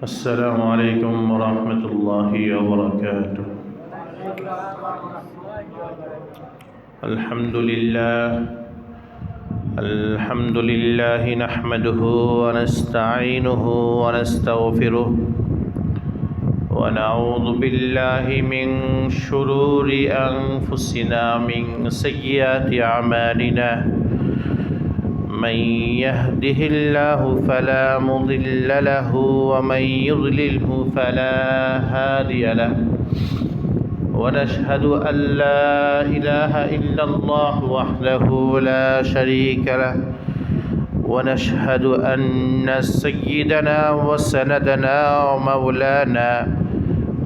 السلام عليكم ورحمة الله وبركاته. الحمد لله نحمده ونستعينه ونستغفره ونعوذ بالله من شرور أنفسنا من سيئات أعمالنا من يهده الله فلا مضل له ومن يضلله فلا هادي له ونشهد أن لا إله إلا الله وحده لا شريك له ونشهد أن سيدنا وسندنا ومولانا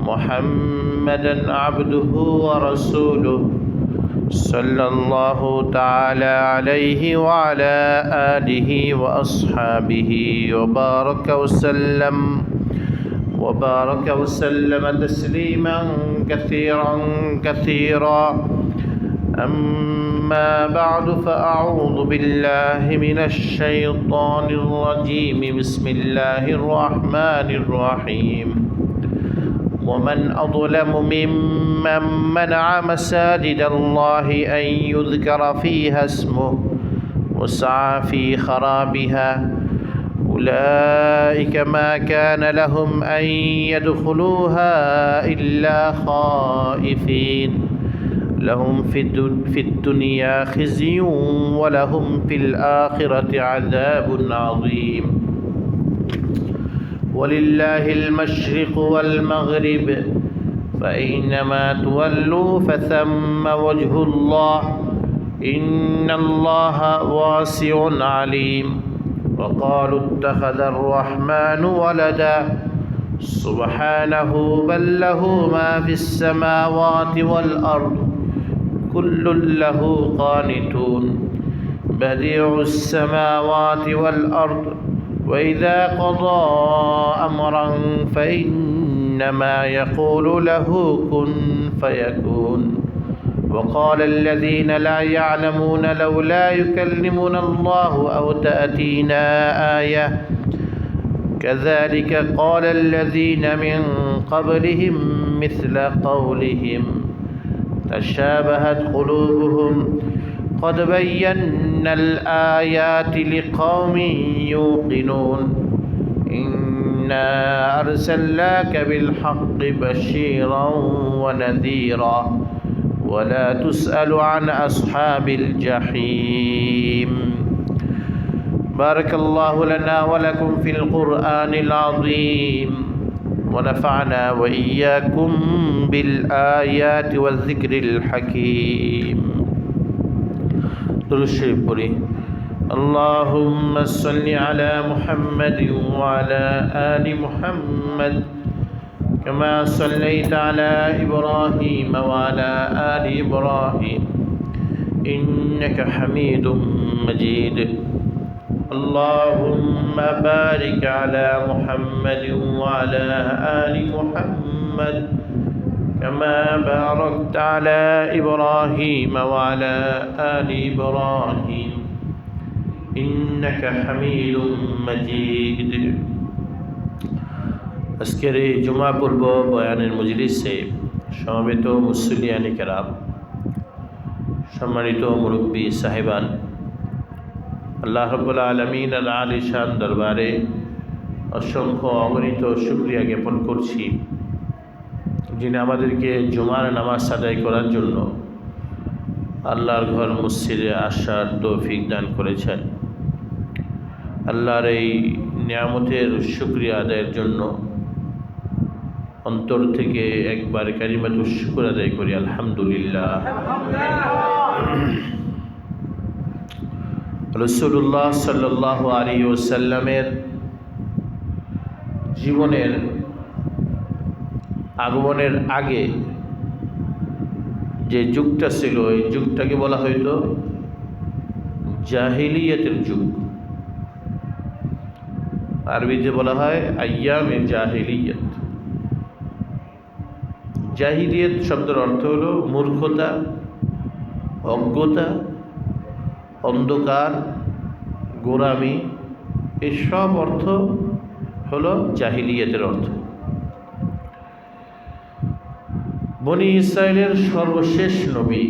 محمدا عبده ورسوله صلى الله تعالى عليه وعلى آله وأصحابه وبارك وسلم تسليما كثيرا أما بعد فأعوذ بالله من الشيطان الرجيم بسم الله الرحمن الرحيم ومن أظلم ممن منع مساجد الله أن يذكر فيها اسمه وسعى في خرابها أولئك ما كان لهم أن يدخلوها إلا خائفين لهم في الدنيا خزي ولهم في الآخرة عذاب عظيم ولله المشرق والمغرب فأينما تولوا فثم وجه الله إن الله واسع عليم وقالوا اتخذ الرحمن ولدا سبحانه بل له ما في السماوات والأرض كل له قانتون بديع السماوات والأرض وإذا قضى أمرا فإنما يقول له كن فيكون وقال الذين لا يعلمون لولا يكلمنا الله أو تأتينا آية كذلك قال الذين من قبلهم مثل قولهم تشابهت قلوبهم قد بينا الآيات لقوم يوقنون إنا أرسلناك بالحق بشيرا ونذيرا ولا تسأل عن أصحاب الجحيم بارك الله لنا ولكم في القرآن العظيم ونفعنا وإياكم بالآيات والذكر الحكيم درود شريف পড়ি اللهم صل على محمد وعلى آل محمد كما صليت على إبراهيم وعلى آل إبراهيم إنك حميد مجيد اللهم بارك على محمد وعلى آل محمد كما باركت على إبراهيم وعلى آل إبراهيم إنك حميد مجيد আজকের এই জুমা পূর্ব বয়ানের মজলিসে সমবেত মুসলিয়ানে কেরাম, সম্মানিত মুরব্বী সাহেবান, আল্লাহ রাব্বুল আলামিনের আলিশান দরবারে অসংখ্য অগণিত শুকরিয়া জ্ঞাপন করছি, যিনি আমাদেরকে জুমার নামাজ আদায় করার জন্য আল্লাহর ঘর মসজিদে আসার তৌফিক দান করেছেন। আল্লাহর এই নিয়ামতের শুকরিয়া আদায়ের জন্য অন্তর থেকে একবার কালিমাতুশ শুকর আদায় করি আলহামদুলিল্লাহ। রাসূলুল্লাহ সাল্লাল্লাহু আলাইহি ওয়াসাল্লামের জীবনের আগমনের আগে যে যুগটা ছিল, এই যুগটাকে বলা হইতো জাহিলিয়াতের যুগ। আরবিতে বলা হয় আইয়ামে জাহিলিয়াত। জাহিলিয়াত শব্দের অর্থ হলো মূর্খতা, অজ্ঞতা, অন্ধকার, গোঁড়ামি, এই সব অর্থ হলো জাহিলিয়াতের অর্থ। বনি ইসরায়েলের সর্বশেষ নবী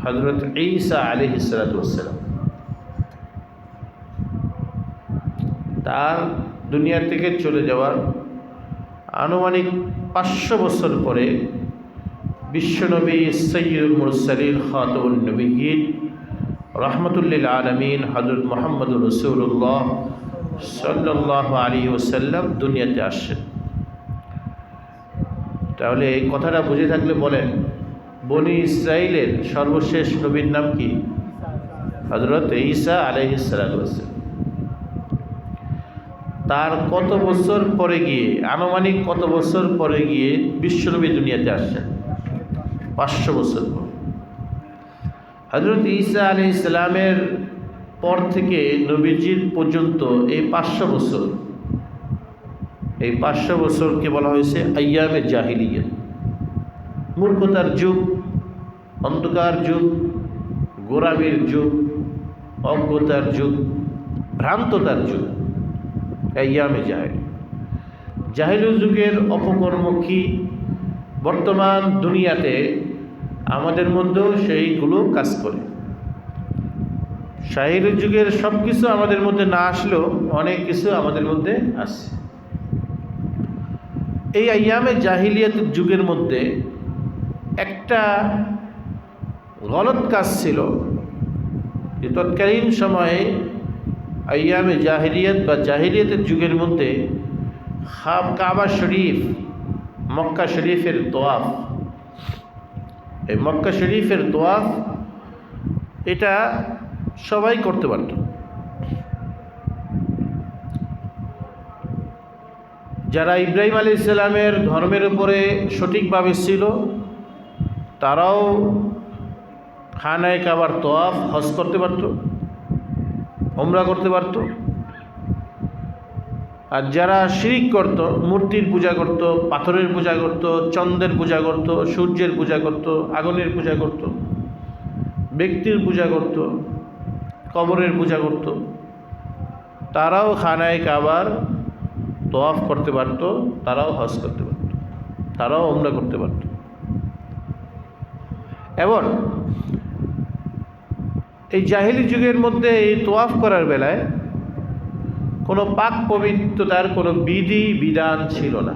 হযরত ঈসা আলাইহিস সালাতু ওয়াস সালাম, তার দুনিয়া থেকে চলে যাওয়ার আনুমানিক 500 বছর পরে বিশ্বনবী সাইয়্যিদুল মুরসালিন খাতামুন নবিয়্যিন রাহমাতুল লিল আলামিন হযরত মুহাম্মদুর রাসূলুল্লাহ সাল্লাল্লাহু আলাইহি ওয়াসাল্লাম দুনিয়াতে আসেন। তাহলে এই কথাটা বুঝে থাকলে বলেন, বনি ইসরায়েলের সর্বশেষ নবীর নাম কি? হযরত ঈসা আলাইহিস সালাতু ওয়াস সালাম। তার কত বছর পরে গিয়ে, আনুমানিক কত বছর পরে গিয়ে বিশ্বনবী দুনিয়াতে আসছেন? 500 বছর পর। হযরত ঈসা আলাইহিস সালামের পর থেকে নবীজির পর্যন্ত এই 500 বছর, এই 500 বছরকে বলা হয়েছে আইয়ামে জাহিলিয়া, মূর্খতার যুগ, অন্ধকার যুগ, গোলামির যুগ, অজ্ঞতার যুগ, ভ্রান্ততার যুগ, আইয়ামে জাহিল। জাহিলুল যুগের অপকর্ম কি বর্তমান দুনিয়াতে আমাদের মধ্যেও সেইগুলো কাজ করে। জাহিলুল যুগের সব কিছু আমাদের মধ্যে না আসলেও অনেক কিছু আমাদের মধ্যে আসে। এই আইয়ামে জাহিলিয়াতের যুগের মধ্যে একটা গলত কাজ ছিল যে তৎকালীন সময়ে আইয়ামে জাহিলিয়াত বা জাহিলিয়াতের যুগের মধ্যে কাবা শরীফ, মক্কা শরীফের তোয়াফ, এই মক্কা শরীফের তোয়াফ এটা সবাই করতে পারত। যারা ইব্রাহিম আলাইহিস সালামের ধর্মের উপরে সঠিকভাবে ছিল তারাও খানায়ে কাবার তোয়াফ, হজ করতে পারত, উমরা করতে পারত। আর যারা শিরিক করত, মূর্তির পূজা করত, পাথরের পূজা করত, চন্দ্রের পূজা করত, সূর্যের পূজা করত, আগুনের পূজা করত, ব্যক্তির পূজা করত, কবরের পূজা করত, তারাও খানায়ে কাবার তোয়াফ করতে পারত, তারাও হজ করতে পারত, তারাও উমরা করতে পারত। এবং এই জাহিলি যুগের মধ্যে এই তোয়াফ করার বেলায় কোনো পাক পবিত্রতার কোনো বিধি বিধান ছিল না।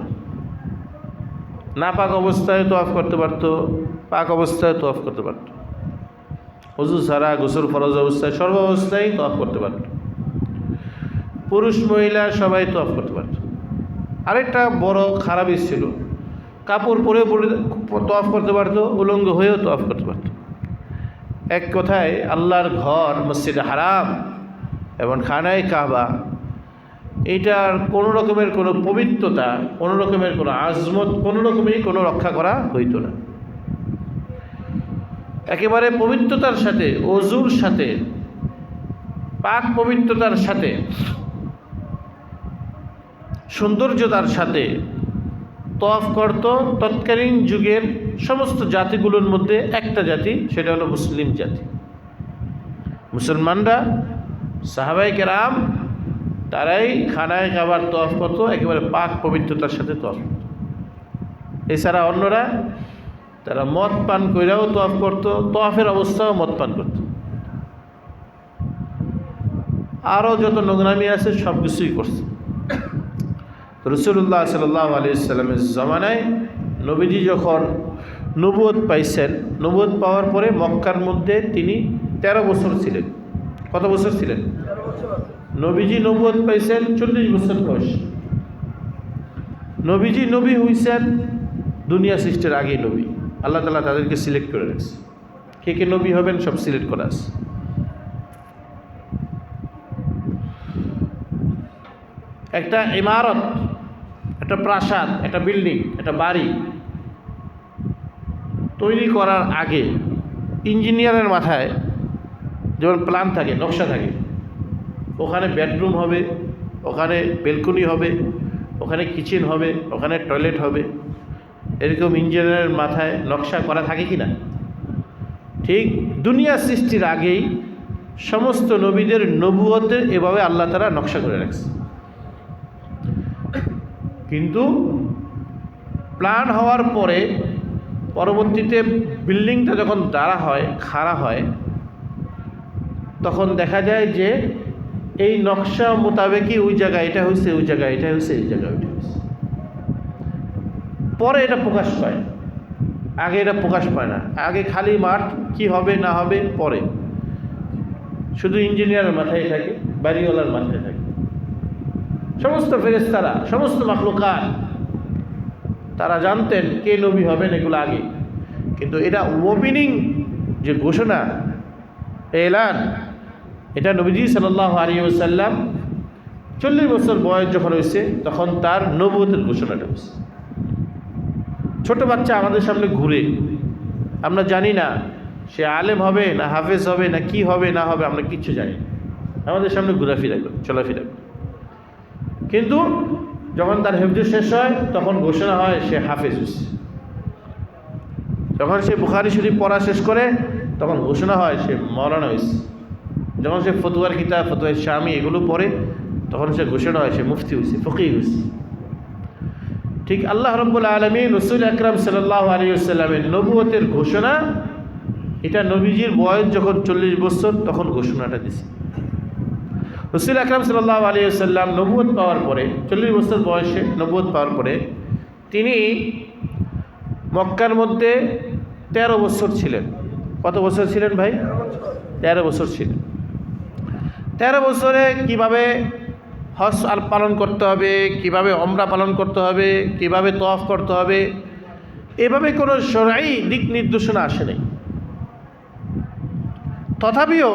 না পাক অবস্থায় তোয়াফ করতে পারত, পাক অবস্থায় তোয়াফ করতে পারত, ওযু ছাড়া, গোসল ফরজ অবস্থায়, সর্ব অবস্থায় তোয়াফ করতে পারত। পুরুষ মহিলা সবাই তোয়াফ করতে পারত। আরেকটা বড় খারাপই ছিল, কাপড় পরে পরে তোয়াফ করতে পারত, উলঙ্গ হয়েও তোয়াফ করতে পারত। এক কথায় আল্লাহর ঘর মসজিদে হারাম এবং খানায়ে কাবা, এইটার কোনো রকমের কোনো পবিত্রতা, কোনো রকমের কোনো আজমত, কোনো রকমেরই কোনো রক্ষা করা হইতো না। একেবারে পবিত্রতার সাথে, ওযুর সাথে, পাক পবিত্রতার সাথে, সৌন্দর্যতার সাথে তোয়াফ করত তৎকালীন যুগের সমস্ত জাতিগুলোর মধ্যে একটা জাতি, সেটা হলো মুসলিম জাতি। মুসলমানরা, সাহাবায়ে কেরাম, তারাই খানায়ে কাবার তোয়াফ করত একেবারে পাক পবিত্রতার সাথে তোয়াফ করত। এছাড়া অন্যরা তারা মদ পান কইরাও তোয়াফ করত, তোয়াফের অবস্থাও মদ পান করত। আরও যত নোংরামি আছে সব কিছুই করছে। রাসূলুল্লাহ সাল্লাল্লাহু আলাইহি ওয়াসাল্লামের জামানায় নবীজি যখন নবুয়ত পাইছেন, নবুয়ত পাওয়ার পরে মক্কার মধ্যে তিনি 13 বছর ছিলেন। কত বছর ছিলেন? নবীজি নবুয়ত পাইছেন 40 বছর বয়স। নবীজি নবী হইছেন দুনিয়া সৃষ্টির আগেই নবী। আল্লাহ তাআলা তাদেরকে সিলেক্ট করে রাখছে, কে কে নবী হবেন সব সিলেক্ট করা আছে। একটা ইমারত, একটা প্রাসাদ, একটা বিল্ডিং, একটা বাড়ি তৈরি করার আগে ইঞ্জিনিয়ারের মাথায় যেমন প্ল্যান থাকে, নকশা থাকে, ওখানে বেডরুম হবে, ওখানে বেলকনি হবে, ওখানে কিচেন হবে, ওখানে টয়লেট হবে, এরকম ইঞ্জিনিয়ারের মাথায় নকশা করা থাকে কি না? ঠিক দুনিয়া সৃষ্টির আগেই সমস্ত নবীদের নবুয়তে এভাবে আল্লাহ তাআলা নকশা করে রাখছে। কিন্তু প্ল্যান হওয়ার পরে পরবর্তীতে বিল্ডিংটা যখন খাড়া হয় তখন দেখা যায় যে এই নকশা মোতাবেকই ওই জায়গায় এটা হয়েছে, ওই জায়গায় এটা হয়েছে, এই জায়গায় ওইটা হয়েছে। পরে এটা প্রকাশ পায়, আগে এটা প্রকাশ পায় না। আগে খালি মাঠ কি হবে না হবে পরে শুধু ইঞ্জিনিয়ারের মাথায় থাকে, বাড়িওয়ালার মাথায় থাকে। সমস্ত ফেরেশতারা, সমস্ত মাখলুকাত তারা জানতেন কে নবী হবেন এগুলো আগে। কিন্তু এটা ওপেনিং যে ঘোষণা, এলান, এটা নবীজি সাল্লাল্লাহু আলাইহি ওয়াসাল্লাম 40 বছর বয়স যখন হয়েছে তখন তার নবুয়তের ঘোষণাটা হয়েছে। ছোট বাচ্চা আমাদের সামনে ঘুরে, আমরা জানি না সে আলেম হবে না হাফেজ হবে না কি হবে না হবে, আমরা কিচ্ছু জানি না। আমাদের সামনে ঘোরাফেরা করে, চলাফেরা করে। কিন্তু যখন তার হেফজ শেষ হয় তখন ঘোষণা হয় সে হাফেজ হয়েছে। যখন সে বুখারী শরীফ পড়া শেষ করে তখন ঘোষণা হয় সে মাওলানা হয়েছে। যখন সে ফতুয়ার কিতাব, ফতুয়া শামী এগুলো পড়ে তখন সে ঘোষণা হয় সে মুফতি হয়েছে, ফকিহ হয়েছে। ঠিক আল্লাহ রাব্বুল আলামিন রাসূল আকরাম সাল্লাল্লাহু আলাইহি ওয়াসাল্লামের নবুয়তের ঘোষণা, এটা নবীজির বয়স যখন 40 বছর তখন ঘোষণাটা দিয়েছে। রাসূল আকরাম সাল্লাল্লাহু আলাইহি ওয়াসাল্লাম নবুয়ত পাওয়ার পরে 40 বছর বয়সে নবুয়ত পাওয়ার পরে তিনি মক্কার মধ্যে 13 বছর ছিলেন। কত বছর ছিলেন ভাই? 13 বছর ছিলেন। 13 বছরে কিভাবে হজ আর পালন করতে হবে, কিভাবে ওমরা পালন করতে হবে, কিভাবে তওয়াফ করতে হবে, এভাবে কোনো শরঈ দিক নির্দেশনা আসে নাই। তথাপিও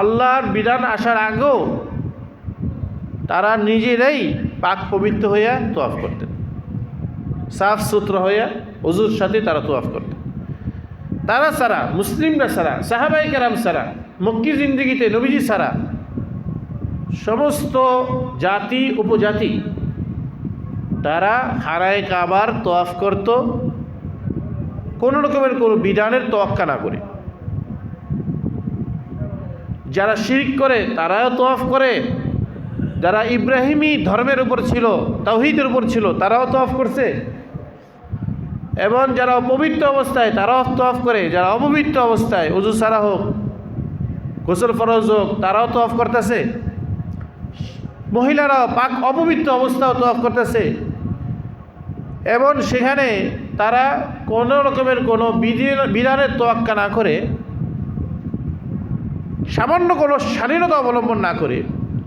আল্লাহর বিধান আসার আগেও তারা নিজেরাই পাক পবিত্র হইয়া তওয়াফ করতেন, সাফ সুতরা হইয়া ওযুর সাথে তারা তওয়াফ করতেন। তারা ছাড়া, মুসলিমরা ছাড়া, সাহাবায়ে কেরাম ছাড়া, মক্কি জিন্দেগিতে নবীজি ছাড়া সমস্ত জাতি উপজাতি তারা খারায়ে কাবার তওয়াফ করত কোনো রকমের কোনো বিধানের তোয়াক্কা না করে। যারা শিরক করে তারাও তওয়াফ করে, যারা ইব্রাহিমী ধর্মের উপর ছিল, তাওহীদের উপর ছিল, তারাও তওয়াফ করছে। এবং যারা পবিত্র অবস্থায় তারাও তওয়াফ করে, যারা অপবিত্র অবস্থায় ওযু ছাড়া হোক, গোসল ফরজ হোক, তারাও তওয়াফ করতেছে। মহিলারাও পাক অপবিত্র অবস্থাও তওয়াফ করতেছে। এবং সেখানে তারা কোনো রকমের কোনো বিধানের তোয়াক্কা না করে, সামান্য কোনো স্বাধীনতা অবলম্বন না করে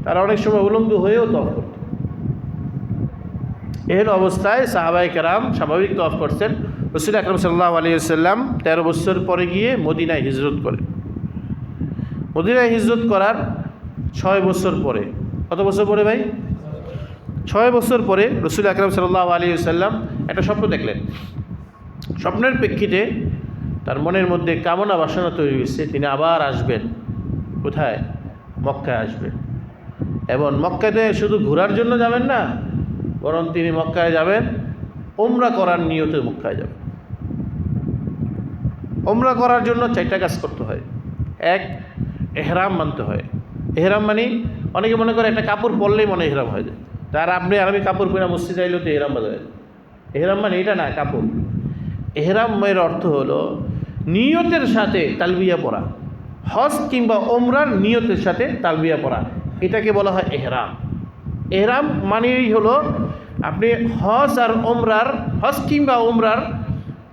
তারা অনেক সময় উলঙ্গ হয়েও তওয়াফ করত। এহেন অবস্থায় সাহাবায়ে কেরাম স্বাভাবিক তওয়াফ করছেন। রাসূল আকরাম সাল্লাল্লাহু আলাইহি ওয়াসাল্লাম 13 বছর পরে গিয়ে মদিনায় হিজরত করেন। মদিনায় হিজরত করার 6 বছর পরে, কত বছর পরে ভাই? 6 বছর পরে রাসূল আকরাম সাল্লাল্লাহু আলাইহি ওয়াসাল্লাম একটা স্বপ্ন দেখলেন। স্বপ্নের প্রেক্ষিতে তার মনের মধ্যে কামনা বাসনা তৈরি হয়েছে তিনি আবার আসবেন। কোথায়? মক্কায় আসবেন। এবং মক্কাতে শুধু ঘোরার জন্য যাবেন না, বরং তিনি মক্কায় যাবেন ওমরা করার নিয়তে মক্কায় যাবেন। ওমরা করার জন্য 4টা কাজ করতে হয়। এক, এহরাম মানতে হয়। এহরাম মানে অনেকে মনে করে একটা কাপড় পরলেই মনে এহরাম হয়ে যায়। তার আপনি আরবি কাপড় পরে মসজিদ যাইলে তো এহরাম বাজা যায়। এহরাম মানে এটা না, কাপড়। এহরামের অর্থ হলো নিয়তের সাথে তালবিয়া পরা, হজ কিংবা ওমরার নিয়তের সাথে তালবিয়া পরা, এটাকে বলা হয় এহরাম। এহরাম মানেই হলো আপনি হজ আর ওমরার, হজ কিংবা ওমরার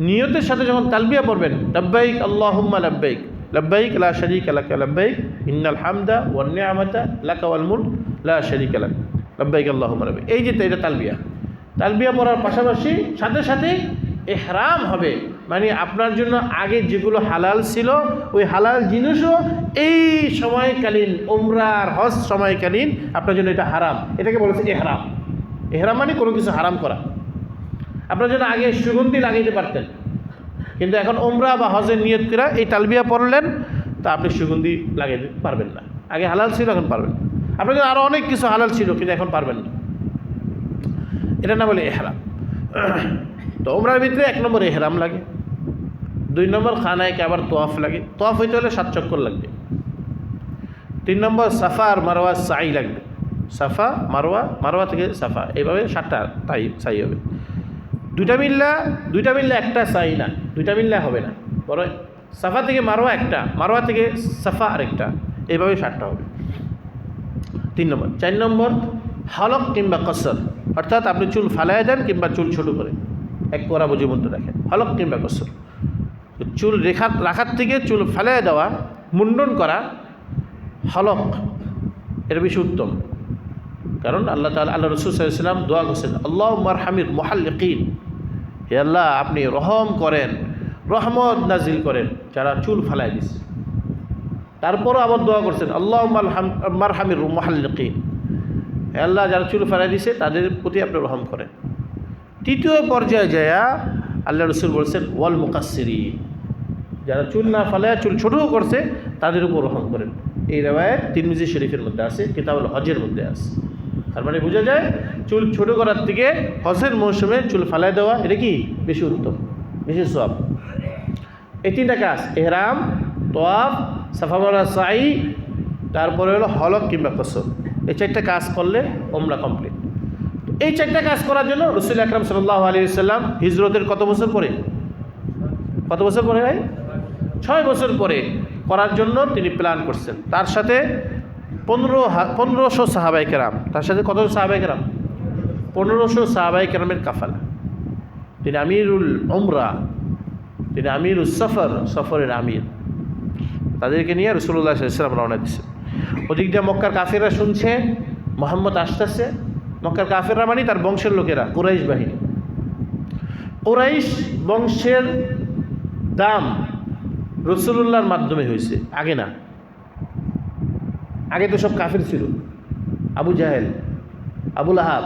নিয়তের সাথে যখন তালবিয়া পড়বেন, লাব্বাইক আল্লাহুম্মা লাব্বাইক, লাব্বাইক লা শারীকা লাক লাব্বাইক ইন্নাল হামদা ওয়ান নি'মাতা লাকা ওয়াল মুলক লা শারীকা লাক লাব্বাইক আল্লাহুম্মা লাব্বাইক। এই যে এটা তালবিয়া, তালবিয়া পড়ার পাশাপাশি সাথে সাথে ইহরাম হবে। মানে আপনার জন্য আগে যেগুলো হালাল ছিল ওই হালাল জিনিসও এই সময়কালীন ওমরা আর হজ সময়কালীন আপনার জন্য এটা হারাম। এটাকে বলেছে ইহরাম। ইহরাম মানে কোনো কিছু হারাম করা। আপনার জন্য আগে সুগন্ধি লাগাইতে পারতেন, কিন্তু এখন ওমরা বা হজের নিয়ত করে এই তালবিয়া পড়লেন, তা আপনি সুগন্ধি লাগাইতে পারবেন না। আগে হালাল ছিল, এখন পারবেন না। আপনার জন্য আরও অনেক কিছু হালাল ছিল, কিন্তু এখন পারবেন না। এটা না বলে ইহরাম। তো ওমরার ভিতরে 1 নম্বর ইহরাম লাগে, 2 নম্বর খানায় কাবার তোয়াফ লাগে। তোয়াফ হইতে হলে 7 চক্কর লাগবে। 3 নম্বর সাফা আর মারওয়া সাই লাগবে। সাফা মারওয়া, মারওয়া থেকে সাফা, এইভাবে 7টা সাই হবে। দুইটা মিললে একটা সাই না, দুইটা মিললে হবে না, বড় সাফা থেকে মারওয়া একটা, মারওয়া থেকে সাফা আরেকটা, এইভাবে 7টা হবে। 3 নম্বর। 4 নম্বর হলক কিংবা কসর, অর্থাৎ আপনি চুল ফালাইয়া দেন কিংবা চুল ছোটো করে এক কোরা বুঝি মধ্যে রাখেন, হলক কিংবা কসর। চুল রাখার থেকে চুল ফালাইয়া দেওয়া, মুন্ডন করা, হলক এর বেশি উত্তম। কারণ আল্লাহ তাআলা, আল্লাহ রাসূল সাল্লাল্লাহু আলাইহি ওয়াসাল্লাম দোয়া করছেন, আল্লাহুম্মা আরহামিল মুহাল্লিকিন, হে আল্লাহ আপনি রহম করেন, রহমত নাজিল করেন যারা চুল ফালাই দিছে। তারপরও আবার দোয়া করছেন, আল্লাহুম্মা আরহামিল মুহাল্লিকিন, হে আল্লাহ যারা চুল ফালাই দিছে তাদের প্রতি আপনি রহম করেন। 3য় পর্যায়ে যায়া আল্লাহ রাসূল বলছেন ওয়াল মুকাসসিরিন, যারা চুল না ফালায়া চুল ছোটও করছে তাদের উপর রহম করেন। এই রিওয়ায়াত তিরমিজি শরীফের মধ্যে আছে, কিতাবুল হজের মধ্যে আছে। তার মানে বোঝা যায় চুল ছোট করার থেকে হজের মৌসুমে চুল ফালাই দেওয়া এটা কি বেশি উত্তম, বেশি সওয়াব। এই 3টা কাজ, ইহরাম, তাওয়াফ, সাফা মারওয়া সাই, তারপরে হলো হলক কিংবা কসর, এই 4টা কাজ করলে ওমরা কমপ্লিট। এই 4টা কাজ করার জন্য রাসূল আকরাম সাল্লাল্লাহু আলাইহি ওয়াসাল্লাম হিজরতের কত বছর পরে ভাই? 6 বছর পরে করার জন্য তিনি প্ল্যান করছেন। তার সাথে 1500 সাহাবায়ে কেরাম, তার সাথে কত সাহাবায়ে কেরাম? 1500 সাহাবায়ে কেরামের কাফালা। তিনি আমিরুল উমরা, তিনি আমিরুস সফরের আমির। তাদেরকে নিয়ে রাসূলুল্লাহ সাল্লাল্লাহু আলাইহি ওয়াসাল্লাম রওনা দিয়েছেন। ওদিক দিয়ে মক্কার কাফেররা শুনছে মুহাম্মদ আসতেছে। মক্কার কাফেররা মানে তার বংশের লোকেরা, কুরাইশ বাহিনী। কুরাইশ বংশের দাম রাসূলুল্লাহর মাধ্যমে হয়েছে, আগে না। আগে তো সব কাফের ছিল, আবু জাহেল, আবু লাহাব,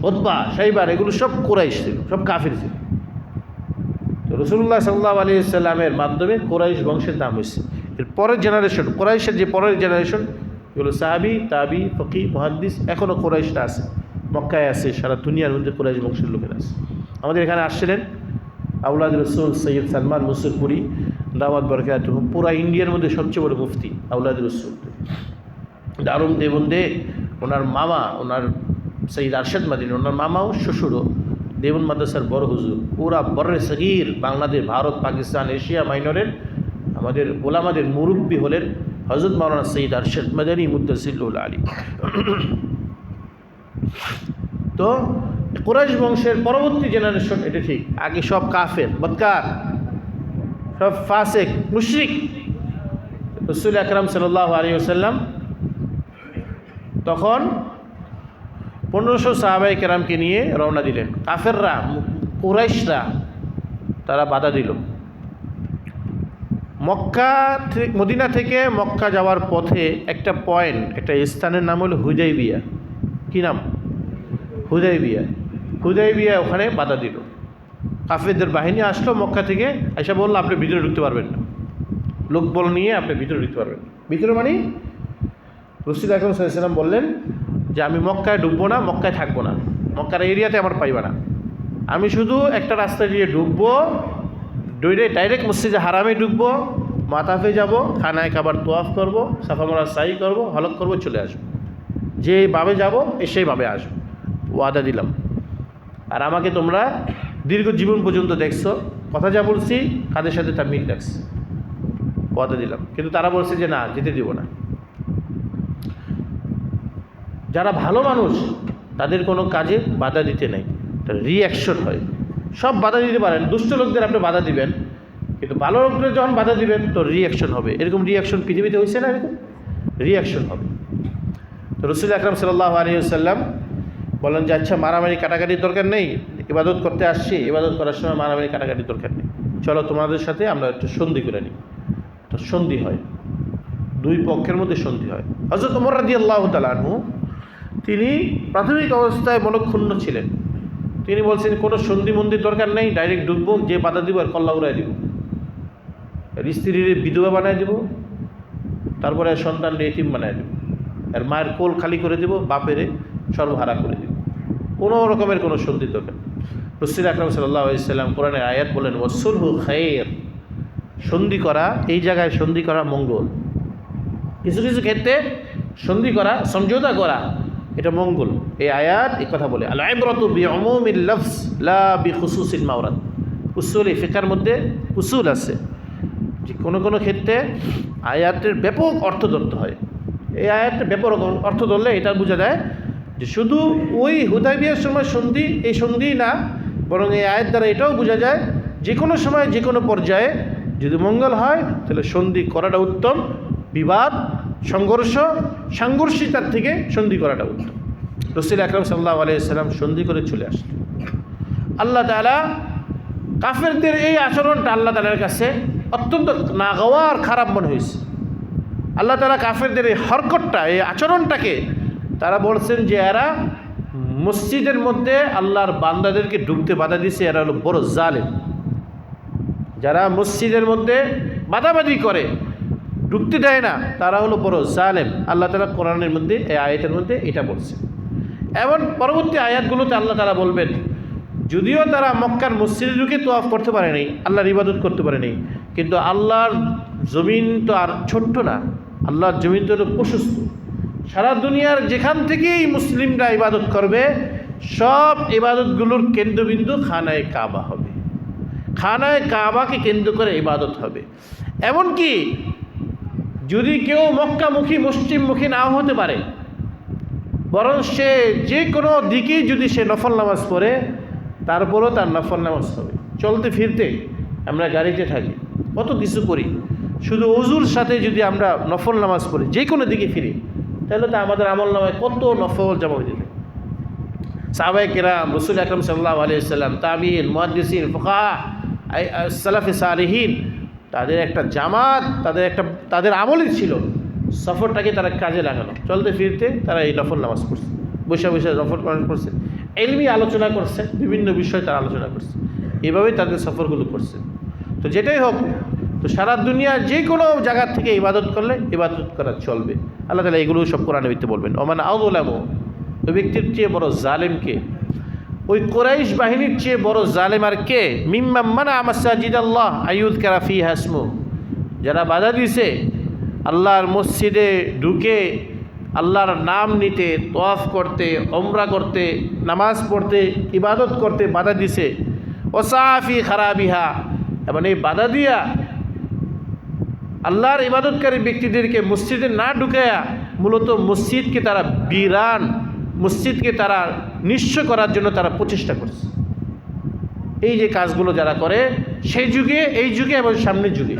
উতবা, শাইবার, এগুলো সব কুরাইশ ছিল, সব কাফের ছিল। তো রাসূলুল্লাহ সাল্লাল্লাহু আলাইহি ওয়াসাল্লামের মাধ্যমে কুরাইশ বংশের দাম হয়েছে। এর পরের জেনারেশন, কুরাইশের যে পরের জেনারেশন, এগুলো সাহাবি, তাবি, ফকি, মুহাদ্দিস, এখনও কুরাইশরা আছে, মক্কায় আছে, সারা দুনিয়ার মধ্যে কুরাইশ বংশের লোকেরা আছে। আমাদের এখানে আসছিলেন আউলাদ রসুল সৈয়দ সালমান মুসরপুরি দাওয়াত বরকাতুহু, পুরা ইন্ডিয়ার মধ্যে সবচেয়ে বড় মুফতি আউলাদ রসুল দারুম দেবন্দে। ওনার মামা, ওনার সৈয়দ আরশাদ মাদানী, ওনার মামাও শ্বশুরও দেবন মাদ্রাসার বড় হুজুর। পুরা বর্রে সগীর বাংলাদেশ, ভারত, পাকিস্তান, এশিয়া মাইনরের আমাদের ওলামাদের মুরব্বী হলেন হযরত মাওলানা সৈয়দ আরশাদ মাদানী মুদ্দাসিরুল আলী। তো কুরাইশ বংশের পরবর্তী জেনারেশন, এটা ঠিক, আগে সব কাফের, বদকার, সব ফাসিক, মুশরিক। রাসূল আকরাম সাল্লাল্লাহু আলাইহি ওয়াসাল্লাম তখন 1500 সাহাবায়ে কেরামকে নিয়ে রওনা দিলেন। কাফেররা, কুরাইশরা, তারা বাধা দিল। মদিনা থেকে মক্কা যাওয়ার পথে একটা পয়েন্ট, একটা স্থানের নাম হলো হুদাইবিয়া। কি নাম? হুদাইবিয়া। ওখানে বাধা দিল। কাফেরদের বাহিনী আসলো মক্কা থেকে, এসে বললো আপনি ভিতরে ঢুকতে পারবেন না, লোকবল নিয়ে আপনি ভিতরে ঢুকতে পারবেন না। ভিতরে মানে রাসূল আকরাম সাল্লাল্লাহু আলাইহি ওয়াসাল্লাম বললেন যে আমি মক্কায় ঢুকবো না, মক্কায় থাকবো না, মক্কার এরিয়াতে আমার পাইবা না। আমি শুধু একটা রাস্তা দিয়ে ঢুকবো, ডাইরেক্ট মসজিদে হারামে ঢুকবো, মাতাফে যাব, খানায় কাবার তোয়াফ করব, সাফা মারওয়া সাই করব, হলক করব, চলে আসবো। যেভাবে যাব সেইভাবে আসবো, ওয়াদা দিলাম। আর আমাকে তোমরা দীর্ঘ জীবন পর্যন্ত দেখছো, কথা যা বলছি কাদের সাথে তা মিল রাখছি, ওয়াদা দিলাম। কিন্তু তারা বলছে যে না, যেতে দিব না। যারা ভালো মানুষ তাদের কোনো কাজে বাধা দিতে নেই, তার রিঅ্যাকশন হয়। সব বাধা দিতে পারেন, দুষ্ট লোকদের আপনি বাধা দিবেন, কিন্তু ভালো লোকদের যখন বাধা দিবেন তো রিঅ্যাকশন হবে। এরকম রিঅ্যাকশন পৃথিবীতে হয়েছে না? এরকম রিঅ্যাকশন হবে। তো রাসূল আকরাম সাল্লাল্লাহু আলাইহি ওয়াসাল্লাম বলেন যে আচ্ছা, মারামারি কাটাকাটির দরকার নেই, ইবাদত করতে আসছি, ইবাদত করার সময় মারামারি কাটাকাটির দরকার নেই, চলো তোমাদের সাথে আমরা একটু সন্ধি করে নিই। তো সন্ধি হয়, দুই পক্ষের মধ্যে সন্ধি হয়। হযরত ওমর রাদিয়াল্লাহু তাআলা আনহু, তিনি প্রাথমিক অবস্থায় মনক্ষুণ্ণ ছিলেন। তিনি বলছেন কোনো সন্ধি মন্দির দরকার নেই, ডাইরেক্ট ঢুকবো, যে বাধা দিব আর কল্লা উড়াই দিব, আর স্ত্রীর বিধবা বানায় দিব, তারপরে সন্তানকে এতিম বানায় দেব, আর মায়ের কোল খালি করে দেব, বাপেরে সর্বহারা করে দেব। কোনো রকমের কোনো সন্ধি দরকার। রাসূল আকরাম সাল্লাল্লাহু আলাইহি ওয়াসাল্লাম কোরআনের আয়াত বলেন ওয়াসুলহু খায়র, সন্ধি করা, এই জায়গায় সন্ধি করা মঙ্গল। কিছু কিছু ক্ষেত্রে সন্ধি করা, সমঝোতা করা, এটা মঙ্গল। এই আয়াত এই কথা বলে, আল ইবরাতু বিউমুমিল লফজ লা বিখুসুসিল মাওরাদ। উসুলি ফিকার মধ্যে উসুল আছে যে কোনো কোনো ক্ষেত্রে আয়াতের ব্যাপক অর্থ ধরতে হয়। এই আয়াতের ব্যাপক অর্থ ধরলে এটা বোঝা যায় যে শুধু ওই হুদায়বিয়ার সময় সন্ধি, এই সন্ধি না, বরং এই আয়াত দ্বারা এটাও বোঝা যায় যে কোনো সময় যে কোনো পর্যায়ে যদি মঙ্গল হয় তাহলে সন্ধি করাটা উত্তম। বিবাদ, সংঘর্ষ, সাংঘর্ষিকতার থেকে সন্ধি করাটা উত্তম। রাসূল আকরাম সাল্লাল্লাহু আলাইহি ওয়াসাল্লাম সন্ধি করে চলে আসলেন। আল্লাহ তাআলা কাফেরদের এই আচরণটা আল্লাহ তাআলার কাছে অত্যন্ত নাগওয়ার, খারাপ মনে হয়েছে। আল্লাহ তাআলা কাফেরদের এই হরকতটা, এই আচরণটাকে তারা বলছেন যে এরা মসজিদের মধ্যে আল্লাহর বান্দাদেরকে ঢুকতে বাধা দিছে, এরা হলো বড় জালেম। যারা মসজিদের মধ্যে বাধাবাধি করে, ঢুকতে দেয় না, তারা হলো বড় জালেম। আল্লাহ তাআলা কোরআনের মধ্যে, এই আয়াতের মধ্যে এটা বলছে। এবং পরবর্তী আয়াতগুলোতে আল্লাহ তাআলা বলবেন, যদিও তারা মক্কার মসজিদে ঢুকে তোয়াফ করতে পারেনি, আল্লাহর ইবাদত করতে পারেনি, কিন্তু আল্লাহর জমিন তো আর ছোট্ট না, আল্লাহর জমিন তো প্রশস্ত। সারা দুনিয়ার যেখান থেকেই মুসলিমরা ইবাদত করবে, সব ইবাদতগুলোর কেন্দ্রবিন্দু খানায়ে কাবা হবে। খানায়ে কাবাকে কেন্দ্র করে ইবাদত হবে। এমনকি যদি কেউ মক্কামুখী, মুসলিমমুখী নাও হতে পারে, বরং সে যে কোনো দিকেই যদি সে নফল নামাজ পড়ে, তারপরও তার নফল নামাজ হবে। চলতে ফিরতে আমরা গাড়িতে থাকি, কত কিছু করি, শুধু ওযুর সাথে যদি আমরা নফল নামাজ পড়ি, যে কোনো দিকে ফিরি, তাহলে তো আমাদের আমল নামায় কত নফল জমা হয়ে যেত। সাহাবায়ে কেরাম, রাসূল আকরাম সাল্লাল্লাহু আলাইহি ওয়াসাল্লাম, তাবিঈন, মুহাদ্দিসিন, ফুকাহা, সালাফে সালিহিন, তাদের একটা জামাত, তাদের আমলই ছিল সফরটাকে তারা কাজে লাগানো। চলতে ফিরতে তারা এই নফল নামাজ পড়ছে, বসে বসে নফল নামাজ পড়ছে, ইলমি আলোচনা করছে, বিভিন্ন বিষয় তারা আলোচনা করছে, এভাবেই তাদের সফরগুলো করছে। তো যেটাই হোক, তো সারা দুনিয়া যে কোনো জায়গার থেকে ইবাদত করলে ইবাদত করা চলবে। আল্লাহ তাআলা এগুলো সব কোরআনের ভিত্তিতে বলবেন। ওমান আযলামু, ওই ব্যক্তির চেয়ে বড় জালেম কে? ওই কুরাইশ বাহিনীর চেয়ে বড় জালেম আর কে? মিম্মান মানা মাসাজিদাল্লাহ আইয়ুযকারা ফিহা ইসমু, যারা বাধা দিছে আল্লাহর মসজিদে ঢুকে আল্লাহর নাম নিতে, তোয়াফ করতে, ওমরা করতে, নামাজ পড়তে, ইবাদত করতে বাধা দিছে। ওয়াসাফি খারাবিহা, এবং এই বাধা দিয়া আল্লাহর ইবাদতকারী ব্যক্তিদেরকে মসজিদে না ঢুকায়া মূলত মসজিদকে তারা বিরান, মসজিদকে তারা নিঃস্ব করার জন্য তারা প্রচেষ্টা করছে। এই যে কাজগুলো যারা করে, সেই যুগে, এই যুগে এবং সামনের যুগে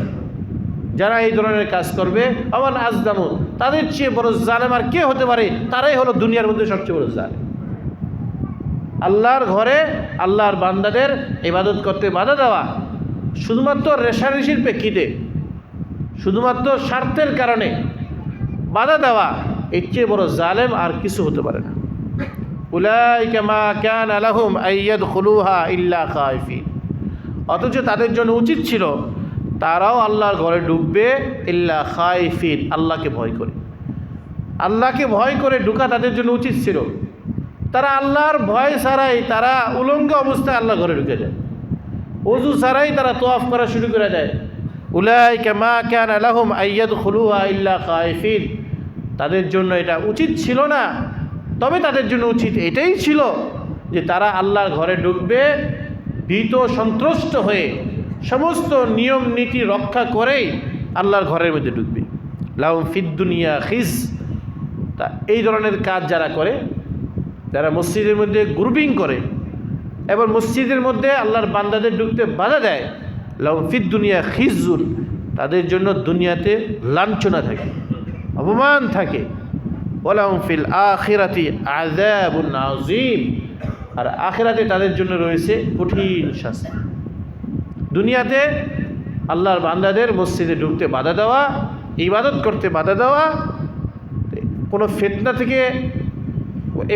যারা এই ধরনের কাজ করবে, আমান আজদামু, তাদের চেয়ে বড় জালেম আর কে হতে পারে? তারাই হলো দুনিয়ার মধ্যে সবচেয়ে বড় জালেম। আল্লাহর ঘরে আল্লাহর বান্দাদের ইবাদত করতে বাধা দেওয়া, শুধুমাত্র রেশারেশির প্রেক্ষিতে, শুধুমাত্র স্বার্থের কারণে বাধা দেওয়া, এর চেয়ে বড় জালেম আর কিছু হতে পারে না। উলাইকা মা কানা লাহুম আইয়াদখুলুহা ইল্লা খায়ফিন, অথচ তাদের জন্য উচিত ছিল তারাও আল্লাহর ঘরে ঢুকবে ইল্লা খায়ফিন, আল্লাহকে ভয় করে। আল্লাহকে ভয় করে ঢুকা তাদের জন্য উচিত ছিল। তারা আল্লাহর ভয় ছাড়াই তারা উলঙ্গ অবস্থায় আল্লাহর ঘরে ঢুকে যায়, ওযু ছাড়াই তারা তোয়াফ করা শুরু করে দেয়। উলাইকা মা কানা লাহুম আইয়াদখুলুহা ইল্লা খায়ফিন, তাদের জন্য এটা উচিত ছিল না, তবে তাদের জন্য উচিত এটাই ছিল যে তারা আল্লাহর ঘরে ঢুকবে ভীত সন্ত্রস্ত হয়ে, সমস্ত নিয়ম নীতি রক্ষা করেই আল্লাহর ঘরের মধ্যে ঢুকবে। লাহুম ফিদ দুনিয়া খিজ, তা এই ধরনের কাজ যারা করে, যারা মসজিদের মধ্যে গ্রুপিং করে এবং মসজিদের মধ্যে আল্লাহর বান্দাদের ঢুকতে বাধা দেয়, লাহুম ফিদ দুনিয়া খিজুন, তাদের জন্য দুনিয়াতে লাঞ্ছনা থাকে, অপমান থাকে। ওয়ালাহুম ফিল আখিরাতি আযাবুন আযীম, আর আখিরাতে তাদের জন্য রয়েছে কঠিন শাস্তি। দুনিয়াতে আল্লাহর বান্দাদের মসজিদে ঢুকতে বাধা দেওয়া, ইবাদত করতে বাধা দেওয়া, কোনো ফিতনা থেকে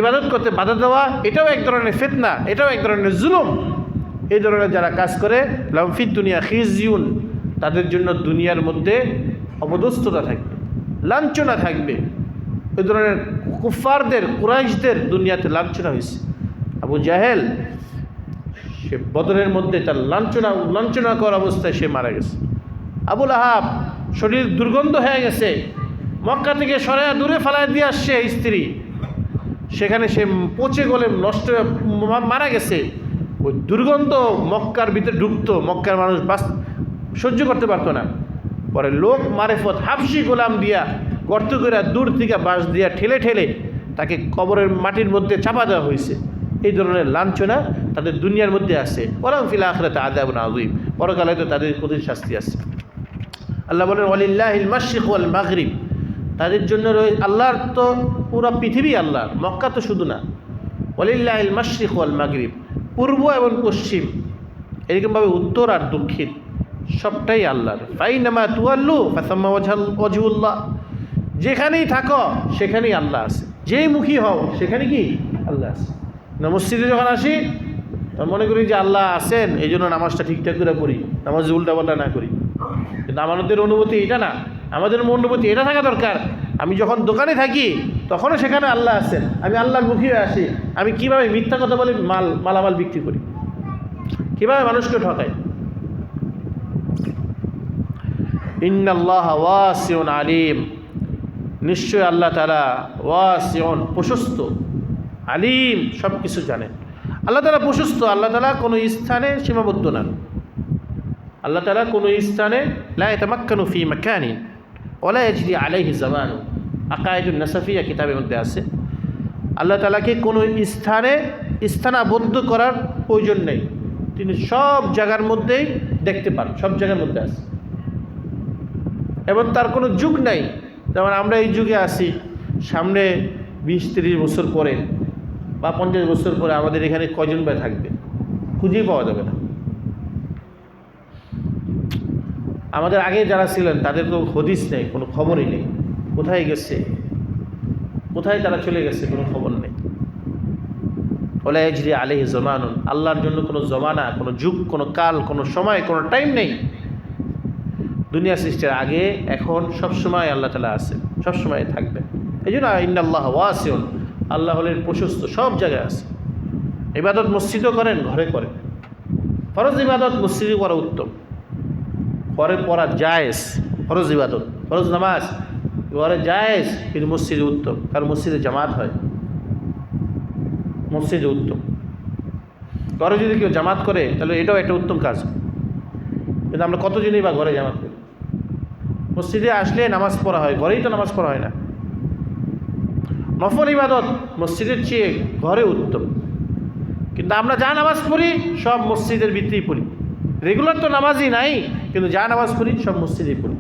ইবাদত করতে বাধা দেওয়া, এটাও এক ধরনের ফিতনা, এটাও এক ধরনের জুলুম। এই ধরনের যারা কাজ করে, লাহুম ফিদ দুনিয়া খিজিউন, তাদের জন্য দুনিয়ার মধ্যে অপদস্থতা থাকবে, লাঞ্ছনা থাকবে। ওই ধরনের কুফারদের, কুরাইশদের দুনিয়াতে লাঞ্ছনা হয়েছে। আবু জাহেল, সে বদরের মধ্যে তার লাঞ্ছনাকর অবস্থায় সে মারা গেছে। আবুল আহাব শরীর দুর্গন্ধ হয়ে গেছে, মক্কা থেকে সরাইয়া দূরে ফেলায় দিয়ে আসছে স্ত্রী, সেখানে সে পচে গলে নষ্ট হয়ে মারা গেছে। ওই দুর্গন্ধ মক্কার ভিতরে ঢুকতো, মক্কার মানুষ সহ্য করতে পারতো না। পরে লোক মারেফত হাফসি গোলাম দিয়া গর্ত করে দূর থেকে বাঁশ দিয়া ঠেলে ঠেলে তাকে কবরের মাটির মধ্যে চাপা দেওয়া হয়েছে। এই ধরনের লাঞ্ছনা তাদের দুনিয়ার মধ্যে আছে। ওয়ালাহুম ফিল আখিরাতি আযাবুন আযীম, পরকালে তো তাদের কঠিন শাস্তি আছে। আল্লাহ বলেন ওয়ালিল্লাহিল মাশরিক ওয়াল মাগরিব, তাদের জন্য আল্লাহর তো পুরো পৃথিবী আল্লাহর, মক্কা তো শুধু না। ওয়ালিল্লাহিল মাশরিক ওয়াল মাগরিব, পূর্ব এবং পশ্চিম, এরকমভাবে উত্তর আর দক্ষিণ সবটাই আল্লাহর। ফাইনামা তুওয়াল্লু ফাসাম্মা ওয়াজহুল্লাহ, যেখানেই থাকো সেখানেই আল্লাহ আছে, যেই মুখী হও সেখানে কি আল্লাহ আছে। না মসজিদে যখন আসি তখন মনে করি যে আল্লাহ আছেন, এই জন্য নামাজটা ঠিকঠাক করে পড়ি, নামাজ উল্টাপাল্টা না করি। কিন্তু আমাদের অনুভূতি এটা না, আমাদের অনুভূতি এটা থাকা দরকার। আমি যখন দোকানে থাকি তখনও সেখানে আল্লাহ আছেন, আমি আল্লাহর মুখী হয়ে আসি। আমি কীভাবে মিথ্যা কথা বলে মালামাল বিক্রি করি, কীভাবে মানুষকে ঠকাই। ইন্নাল্লাহা ওয়াসিউন আলিম, নিশ্চয় আল্লাহ তাআলা ওয়াসিউন প্রশস্ত, আলিম সব কিছু জানেন। আল্লাহ তাআলা প্রশস্ত, আল্লাহ তাআলা কোনো স্থানে সীমাবদ্ধ না। আল্লাহ তাআলা কোনো স্থানে লা ইয়াতামাক্কানু ফি মাকানিন ওয়ালা ইয়াজরি আলাইহি জামানু, আকায়েদুন নাসাফিয়া কিতাবের মধ্যে আছে। আল্লাহ তাআলাকে কোনো স্থানাবদ্ধ করার প্রয়োজন নেই, তিনি সব জায়গার মধ্যেই দেখতে পান, সব জায়গার মধ্যে আছে। এবং তার কোনো যুগ নাই, যেমন আমরা এই যুগে আছি, সামনে 20-30 বছর পরে বা 50 বছর পরে আমাদের এখানে কয়জন ভাই থাকবে খুঁজেই পাওয়া যাবে না। আমাদের আগে যারা ছিলেন তাদের তো হদিস নেই, কোনো খবরই নেই, কোথায় গেছে, কোথায় তারা চলে গেছে, কোনো খবর নেই। ওয়ালা ইয়াজরি আলাইহি জামানুন, আল্লাহর জন্য কোনো জমানা, কোনো যুগ, কোনো কাল, কোনো সময়, কোনো টাইম নেই। দুনিয়া সৃষ্টির আগে এখন সবসময় আল্লাহ তাআলা আছেন, সবসময় থাকবেন। এই জন্য ইন্নাল্লাহা ওয়াসিউন, আল্লাহ হলেন প্রশস্ত, সব জায়গায় আছে। ইবাদত মসজিদও করেন, ঘরে করেন। ফরজ ইবাদত মসজিদে করা উত্তম, ঘরে পড়া জায়েজ। ফরজ ইবাদত, ফরজ নামাজ ঘরে জায়েজ, কিন্তু মসজিদে উত্তম, কারণ মসজিদে জামাত হয়, মসজিদে উত্তম। ঘরে যদি কেউ জামাত করে তাহলে এটাও একটা উত্তম কাজ। কিন্তু আমরা কতজনই বা ঘরে জামাত করি? মসজিদে আসলে নামাজ পড়া হয়, ঘরেই তো নামাজ পড়া হয় না। নফল ইবাদত মসজিদের চেয়ে ঘরে উত্তম, কিন্তু আমরা যা নামাজ পড়ি সব মসজিদের ভিতরেই পড়ি। রেগুলার তো নামাজই নাই, কিন্তু যা নামাজ পড়ি সব মসজিদেই পড়ি।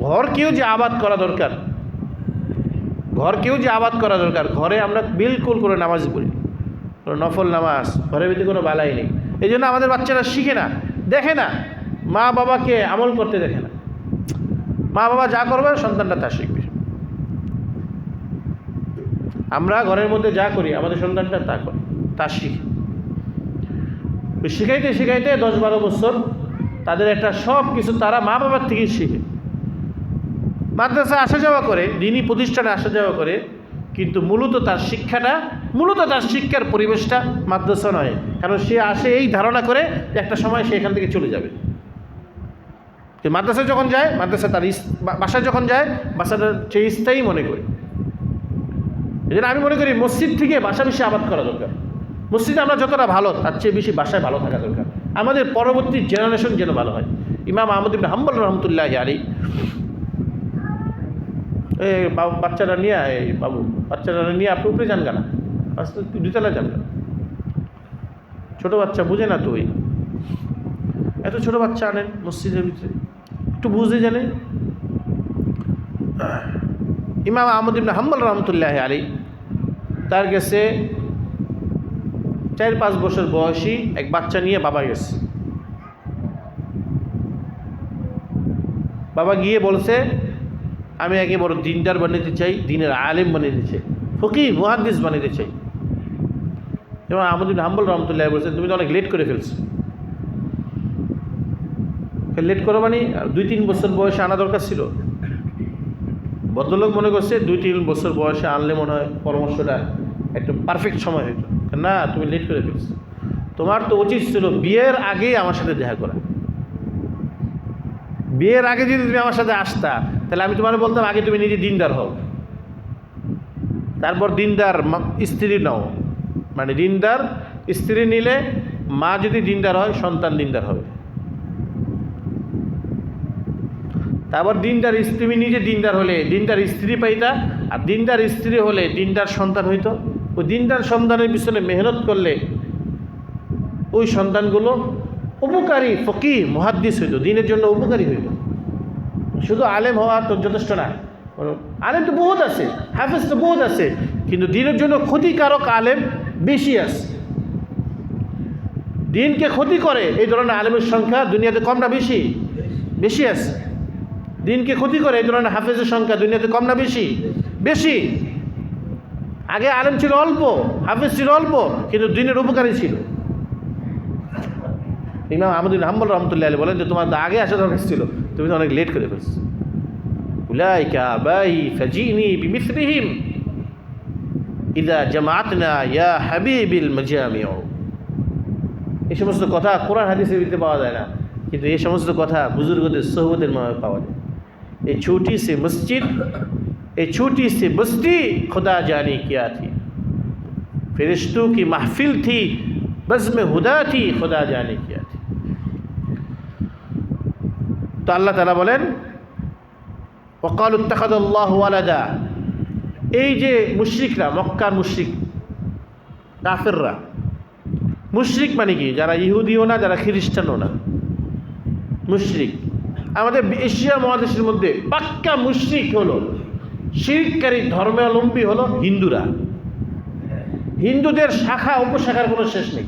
ঘরকেও যে আবাদ করা দরকার, ঘরকেও যে আবাদ করা দরকার, ঘরে আমরা বিলকুল করে নামাজ পড়ি, কোনো নফল নামাজ ঘরের ভিতরে কোনো বালাই নেই। এই জন্য আমাদের বাচ্চারা শিখে না, দেখে না, মা বাবাকে আমল করতে দেখে না। মা বাবা যা করবে সন্তানটা তা শিখবে। আমরা ঘরের মধ্যে যা করি আমাদের সন্তানটা তা করে, তা শিখে। শিখাইতে শিখাইতে 10-12 বছর তাদের একটা সব কিছু তারা মা বাবার থেকেই শিখে। মাদ্রাসা আসা যাওয়া করে, দিনী প্রতিষ্ঠানে আসা যাওয়া করে, কিন্তু মূলত তার শিক্ষার পরিবেশটা মাদ্রাসা নয়। কারণ সে আসে এই ধারণা করে যে একটা সময় সে এখান থেকে চলে যাবে। মাদ্রাসায় যখন যায়, মাদ্রাসা তার বাসায় যখন যায়, বাসাটা সে স্থায়ী মনে করে। এই জন্য আমি মনে করি মসজিদ থেকে বাসা বেশি আবাদ করা দরকার। মসজিদে আমরা যতটা ভালো তার চেয়ে বেশি বাসায় ভালো থাকা দরকার, আমাদের পরবর্তী জেনারেশন যেন ভালো হয়। ইমাম আহমদ ইবনে হাম্বল রহমতুল্লাহি আলাইহি, এই বাচ্চারা নিয়ে, এই বাবু বাচ্চারা নিয়ে আপনি উপরে যান কেনা, আস্তে 2তলা যান কেন? ছোটো বাচ্চা বুঝে না তো, ওই এত ছোটো বাচ্চা আনেন মসজিদের ভিতরে, একটু বুঝে জানে। ইমাম আহমদ ইবনে হাম্বল রহমতুল্লাহি আলাইহি, তার কাছে 4-5 বছর বয়সী এক বাচ্চা নিয়ে বাবা গেছে। বাবা গিয়ে বলছে আমি একে বড় দিনদার বানাতে চাই, দিনের আলেম বানাতে চাই, ফকিহ মুহাদ্দিস বানাতে চাই। এবং আহমদ ইবনে হাম্বল রহমতুল্লাহ বলছেন তুমি তো অনেক লেট করে ফেলছো। লেট করো মানে 2-3 বছর বয়সে আনা দরকার ছিল। ভদ্রলোক মনে করছে 2-3 বছর বয়সে আনলে মনে হয় পরামর্শটা একটু পারফেক্ট সময় হইতো। না, তুমি লেট করে ফেলছো, তোমার তো উচিত ছিল বিয়ের আগেই আমার সাথে দেখা করা। বিয়ের আগে যদি তুমি আমার সাথে আসতা তাহলে আমি তোমার বলতাম আগে তুমি নিজে দিনদার হও, তারপর দিনদার স্ত্রী নাও। মানে দিনদার স্ত্রী নিলে মা যদি দিনদার হয় সন্তান দিনদার হবে। তারপর দিনদার তুমি নিজে দিনদার হলে দিনদার স্ত্রী পাইতা, আর দিনদার স্ত্রী হলে দিনদার সন্তান হইতো। ওই দিনদার সন্তানের পিছনে মেহনত করলে ওই সন্তানগুলো উপকারী ফকিহ মুহাদ্দিস হইতো, দিনের জন্য উপকারী হইত। শুধু আলেম হওয়া তো যথেষ্ট না, আলেম তো বহুত আছে, হাফেজ তো বহুত আছে, কিন্তু দিনের জন্য ক্ষতিকারক আলেম বেশি আছে। দিনকে ক্ষতি করে এই ধরনের আলেমের সংখ্যা দুনিয়াতে কম না বেশি? বেশি আছে। দিনকে ক্ষতি করে এই ধরনের হাফেজের সংখ্যা দুনিয়াতে কম না বেশি? বেশি। আগে আলেম ছিল অল্প, হাফেজ ছিল অল্প, কিন্তু দিনের উপকারী ছিল। ইমাম আহমদ বিন হাম্বল রহমতুল্লাহ আলাইহি বলেন যে তোমার তো আগে আসা দরকার ছিল, তুমি তো অনেক লেট করে ফেলছো। উলাইকা আবাই ফাজিনি বিমিসলিহিম ইযা জামাআতনা ইয়া হাবিবিল মাজামিউ। এই সমস্ত কথা কোরআন হাদিসের ভিতরে পাওয়া যায় না, কিন্তু এই সমস্ত কথা বুজুর্গদের সোহবতের মাধ্যমে পাওয়া যায়। এই छोटी सी मस्जिद, ये छोटी सी बस्ती खुदा जाने क्या थी, फरिश्तों की महफिल थी, बज़्म हुदा थी, खुदा जाने क्या थी। तो अल्लाह ताला बोलें वक़ालू इत्तख़ज़ल्लाहु वलदा। এই যে মুশরিকরা, মক্কার মুশরিক কাফেররা, মুশরিক মানে কি? যারা ইহুদিও না, যারা খ্রিস্টানও না, মুশরিক। আমাদের এশিয়া মহাদেশের মধ্যে পাক্কা মুশরিক হলো, শিরককারী ধর্মাবলম্বী হলো হিন্দুরা। হিন্দুদের শাখা উপশাখার কোনো শেষ নেই।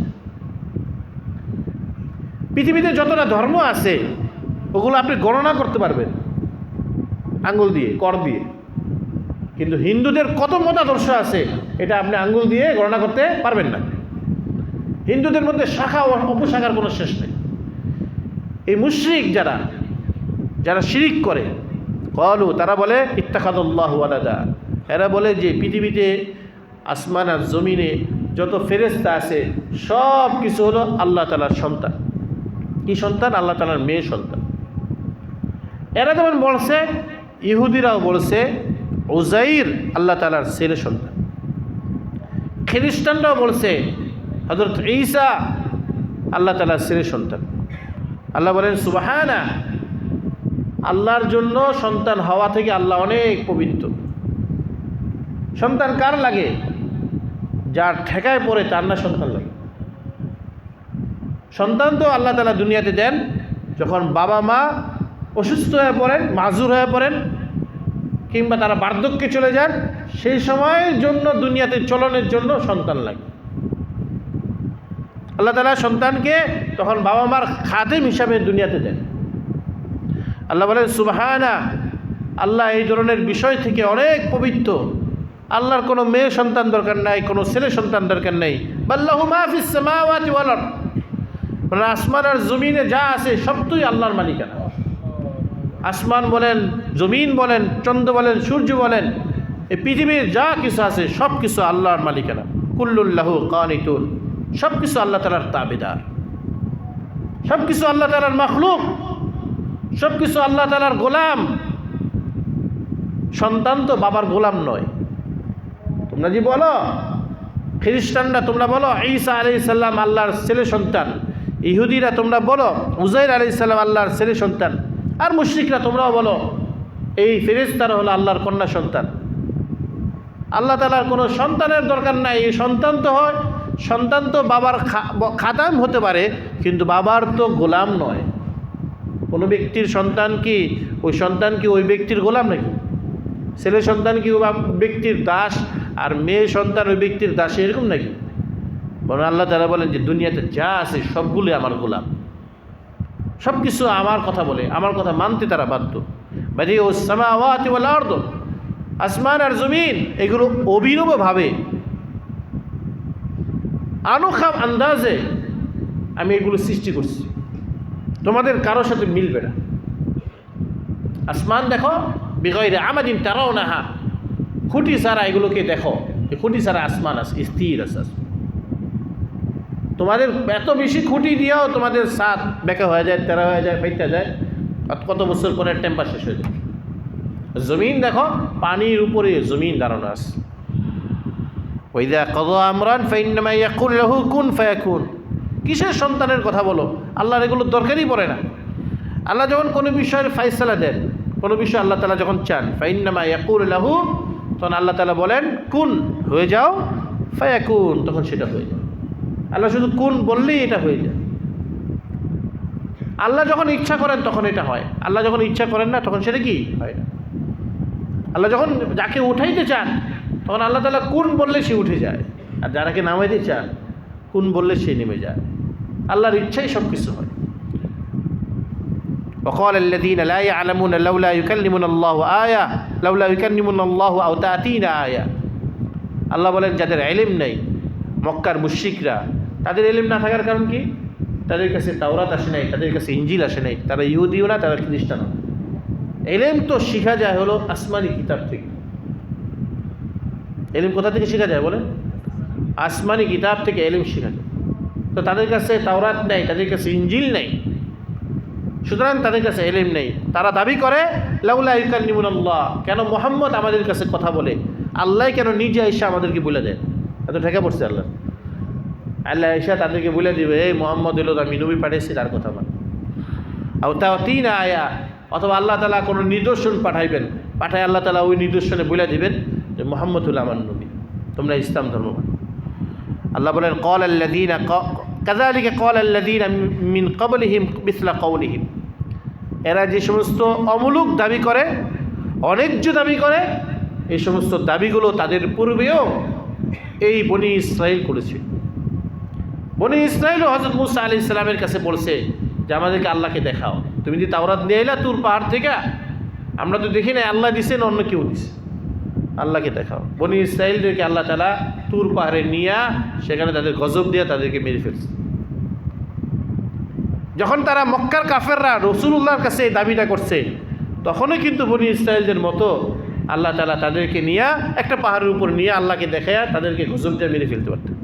পৃথিবীতে যতটা ধর্ম আছে ওগুলো আপনি গণনা করতে পারবেন আঙ্গুল দিয়ে, কর দিয়ে, কিন্তু হিন্দুদের কত মতাদর্শ আছে এটা আপনি আঙ্গুল দিয়ে গণনা করতে পারবেন না। হিন্দুদের মধ্যে শাখা ও উপশাখার কোনো শেষ নেই। এই মুশরিক যারা যারা শিরিক করে, ক্বালু, তারা বলে ইত্তাখাযাল্লাহু ওয়ালাদা। এরা বলে যে পৃথিবীতে আসমান আর জমিনে যত ফেরেশতা আছে সব কিছু হলো আল্লাহ তাআলার সন্তান। কি সন্তান? আল্লাহ তাআলার মেয়ে সন্তান। এরা যেমন বলছে, ইহুদিরাও বলছে উযাইর আল্লাহ তাআলার ছেলে সন্তান। খ্রিস্টানরাও বলছে হযরত ঈসা আল্লাহ তাআলার ছেলে সন্তান। আল্লাহ বলেন সুবহানা, আল্লাহর জন্য সন্তান হওয়া থেকে আল্লাহ অনেক পবিত্র। সন্তান কার লাগে? যার ঠেকায় পড়ে তার না সন্তান লাগে। সন্তান তো আল্লাহ তাআলা দুনিয়াতে দেন যখন বাবা মা অসুস্থ হয়ে পড়েন, মাজুর হয়ে পড়েন, কিংবা তারা বার্ধক্যে চলে যান, সেই সময়ের জন্য দুনিয়াতে চলনের জন্য সন্তান লাগে। আল্লাহ তাআলা সন্তানকে তখন বাবা মার খাদেম হিসাবে দুনিয়াতে দেন। আল্লাহ বলেন সুবহানা, আল্লাহ এই ধরনের বিষয় থেকে অনেক পবিত্র। আল্লাহর কোনো মেয়ে সন্তান দরকার নাই, কোনো ছেলে সন্তান দরকার নেই। বাল্লাহু মা ফিস সামাওয়াতি ওয়াল আরদ, মানে আসমান আর জমিনে যা আছে সবই আল্লাহর মালিকানা। আসমান বলেন, জমিন বলেন, চন্দ্র বলেন, সূর্য বলেন, এই পৃথিবীর যা কিছু আছে সব কিছু আল্লাহর মালিকানা। কুল্লুল্লাহু কানিতুন, সব কিছু আল্লাহ তাআলার তাবেদার, সব কিছু আল্লাহ তাআলার মাখলুক, সব কিছু আল্লাহ তাআলার গোলাম। সন্তান তো বাবার গোলাম নয়। তোমরা যে বলো খ্রিস্টানরা, তোমরা বলো ঈসা আলাইহিস সালাম আল্লাহর ছেলে সন্তান, ইহুদিরা তোমরা বলো উযাইর আলাইহিস সালাম আল্লাহর ছেলে সন্তান, আর মুশরিকরা তোমরাও বলো এই ফেরেশতারা হলো আল্লাহর কন্যা সন্তান। আল্লাহ তাআলার কোনো সন্তানের দরকার নাই। এই সন্তান তো হয়, সন্তান তো বাবার খাদাম হতে পারে, কিন্তু বাবার তো গোলাম নয়। কোনো ব্যক্তির সন্তান কি ওই সন্তান কি ওই ব্যক্তির গোলাম নাকি? ছেলে সন্তান কি ওই ব্যক্তির দাস, আর মেয়ে সন্তান ওই ব্যক্তির দাস, এরকম নাকি? বরং আল্লাহ তাআলা বলেন যে দুনিয়াতে যা আছে সবগুলো আমার গোলাম, সব কিছু আমার কথা বলে, আমার কথা মানতে তারা বাধ্য। বাদিউস সামাওয়াতি ওয়াল আরদ, আসমান আর জমিন এগুলো অভিনবভাবে আনোখা আন্দাজে আমি এগুলো সৃষ্টি করছি, তোমাদের কারোর সাথে মিলবে না। আসমান দেখো, বিগাইরে আমাদিন তারাউনাহা, খুঁটি ছাড়া এগুলোকে দেখো, খুঁটি ছাড়া আসমান আছে, স্থির আছে। তোমাদের এত বেশি খুঁটি দিয়েও তোমাদের সাত বেঁকা হয়ে যায়, তেরা হয়ে যায়, ফেটে যায়, কত বছর পরে টেম্পার শেষ হয়ে যায়। জমিন দেখো, পানির উপরে জমিন দাঁড়ানো আছে। ওয়াইদা কাযা আমরান ফাইন্নামা ইয়াকুল লাহু কুন ফায়াকুন। কিসের সন্তানের কথা বলো? আল্লাহর এগুলো দরকারই পড়ে না। আল্লাহ যখন কোনো বিষয়ের ফায়সালা দেন, কোনো বিষয় আল্লাহ তাআলা যখন চান, ফাইন্নামা ইয়াকুল লাহু, তখন আল্লাহ তাআলা বলেন কুন, হয়ে যাও, ফায়াকুন, তখন সেটা হয়ে যায়। আল্লাহ শুধু কুন বললেই এটা হয়ে যায়। আল্লাহ যখন ইচ্ছা করেন তখন এটা হয়, আল্লাহ যখন ইচ্ছা করেন না তখন সেটা কি হয় না। আল্লাহ যখন যাকে উঠাইতে চান তখন আল্লাহ তাআলা কুন বললে সে উঠে যায়, আর যারাকে নামাইতে চান কুন বললে সে নেমে যায়। আল্লাহর ইচ্ছাই সব কিছু হয়। وقال الذين لا يعلمون لولا يكلمنا الله آية لولا يكلمنا الله أو تأتينا آية। আল্লাহ বলেন যাদের ইলম নেই, মক্কার মুশরিকরা, তাদের ইলম না থাকার কারণ কি? তাদের কাছে তাওরাত আসে নাই, তাদের কাছে ইঞ্জিল আসে নাই, তারা ইহুদিও না, তারা খ্রিস্টানও। ইলম তো শেখা যায় হলো আসমানি কিতাব থেকে। ইলম কোথা থেকে শেখা যায় বলেন? আসমানি কিতাব থেকে ইলম শেখা যায়। তো তাদের কাছে তাওরাত নেই, তাদের কাছে ইঞ্জিল নেই, সুতরাং তাদের কাছে ইলম নেই। তারা দাবি করে লাউলা ইউকাল্লিমুনাল্লাহ, কেন মুহাম্মদ আমাদের কাছে কথা বলে, আল্লাহ কেন নিজে এসে আমাদেরকে বলে দেন? এত ঠেকা পড়ছে আল্লাহ। আল্লাহ এসে তাদেরকে বলে দিবে, এই মুহাম্মদ এলো, আমি নবী পাঠিয়েছি, তার কথা বল। আও তাওতিনা আয়া, অথবা আল্লাহ তাআলা কোনো নিদর্শন পাঠাইবেন, পাঠায় আল্লাহ তাআলা ওই নিদর্শনে বলে দিবেন যে মুহাম্মদ হলো আমার নবী, তোমরা ইসলাম ধর্ম মানো। আল্লাহ বলেন ক্বালাল্লাযীনা কাযালিকা ক্বালাল্লাযীনা মিন ক্বাবলিহিম মিসলা ক্বাউলিহিম। এরা যে সমস্ত অমূলক দাবি করে, অন্যায্য দাবি করে, এই সমস্ত দাবিগুলো তাদের পূর্বেও এই বনি ইসরাইল করেছে। বনি ইসরাইলও হযরত মুসা আলাইহিস সালামের কাছে বলছে যে আমাদেরকে আল্লাহকে দেখাও। তুমি যে তাওরাত নিয়ে এলা তুর পাহাড় থেকে, আমরা তো দেখি না আল্লাহ দিছেন অন্য কেউ দিছে, আল্লাহকে দেখাও। বনি ইসরাইলদেরকে আল্লাহ তাআলা তুর পাহাড়ে নিয়ে সেখানে তাদের গজব দিয়ে তাদেরকে মেরে ফেলছে। যখন তারা মক্কার কাফেররা রাসূলুল্লাহর কাছে এই দাবিটা করছে, তখনও কিন্তু বনি ইসরাইলদের মতো আল্লাহ তাআলা তাদেরকে নিয়ে একটা পাহাড়ের উপর নিয়ে আল্লাহকে দেখায়া তাদেরকে গজব দিয়ে মেরে ফেলতে পারতেন।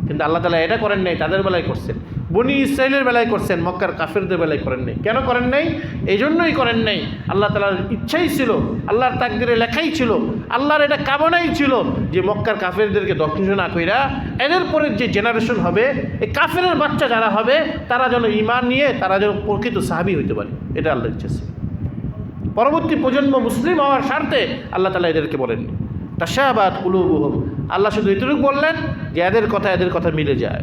কিন্তু আল্লাহ তাআলা এটা করেন নাই, তাদের বেলায় করছেন, বনি ইসরাইলের বেলায় করছেন, মক্কার কাফেরদের বেলায় করেন নাই। কেন করেন নাই? এই জন্যই করেন নাই, আল্লাহ তাআলার ইচ্ছাই ছিল, আল্লাহর তাকদিরে লেখাই ছিল, আল্লাহর এটা কামনাই ছিল যে মক্কার কাফেরদেরকে ধ্বংস না কইরা এদের পরে যে জেনারেশন হবে, এই কাফেরের বাচ্চা যারা হবে, তারা যেন ঈমান নিয়ে তারা যেন প্রকৃত সাহাবী হইতে পারে, এটা আল্লাহর ইচ্ছা ছিল। পরবর্তী প্রজন্ম মুসলিম হওয়ার স্বার্থে আল্লাহ তাআলা এদেরকে বলেননি। তাশাবাহাত কুলুবুহুম, আল্লাহ শুধু এতটুকু বললেন যে এদের কথা মিলে যায়।